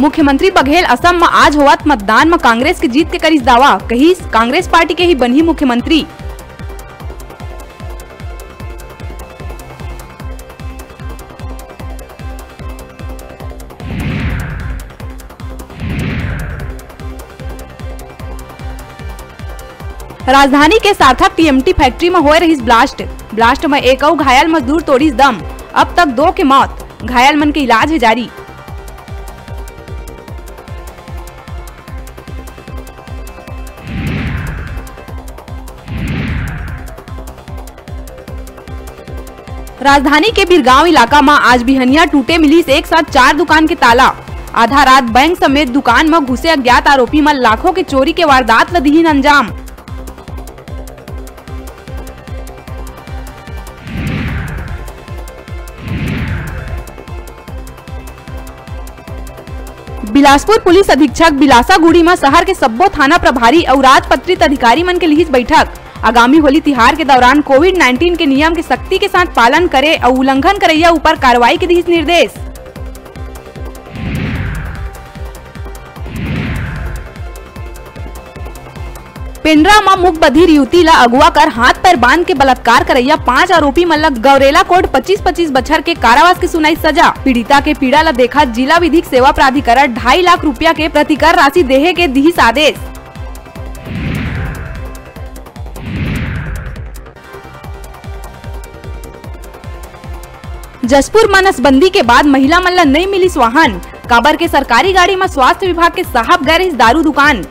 मुख्यमंत्री बघेल असम में आज होवत मतदान में कांग्रेस के जीत के करीस दावा, कही कांग्रेस पार्टी के ही बनी मुख्यमंत्री। राजधानी के सार्थक टीएमटी फैक्ट्री में हो रही ब्लास्ट में एक और घायल मजदूर तोड़ी दम। अब तक 2 की मौत, घायल मन के इलाज है जारी। राजधानी के बिरगांव इलाका में आज बिहनिया टूटे मिली से एक साथ 4 दुकान के ताला। आधा रात बैंक समेत दुकान में घुसे अज्ञात आरोपी में लाखों के चोरी के वारदात ल दीन अंजाम। बिलासपुर पुलिस अधीक्षक बिलासा गुड़ी में शहर के सब्बो थाना प्रभारी और राजपत्रित अधिकारी मन के लिहिस बैठक। आगामी होली तिहार के दौरान कोविड-19 के नियम के सख्ती के साथ पालन करे और उल्लंघन करैया ऊपर कार्रवाई के दिहिस निर्देश। पेंड्रा में मुख बधिर युवती ला अगवा कर हाथ पैर बांध के बलात्कार करैया 5 आरोपी मन ला गौरेला कोर्ट 25-25 बछर के कारावास की सुनाई सजा। पीड़िता के पीड़ा ला देखा जिला विधिक सेवा प्राधिकरण 2.5 लाख रुपया के प्रतिकर राशि देहे के दिहिस आदेश। जसपुर में नसबंदी के बाद महिला मन ला नहीं मिली वाहन। काबर के सरकारी गाड़ी में स्वास्थ्य विभाग के साहब गए इस दारू दुकान।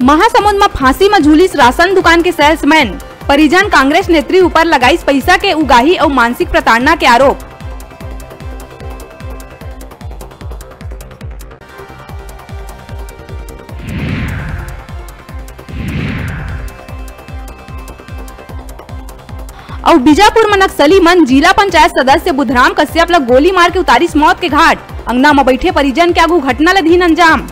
महासमुंद में फांसी में झूलिस राशन दुकान के सेल्समैन। परिजन कांग्रेस नेत्री ऊपर लगाई पैसा के उगाही और मानसिक प्रताड़ना के आरोप। और बीजापुर में नक्सली मन जिला पंचायत सदस्य बुधराम कश्यप ला गोली मार के उतारिस मौत के घाट। अंगना में बैठे परिजन के आगू घटना ला दीन अंजाम।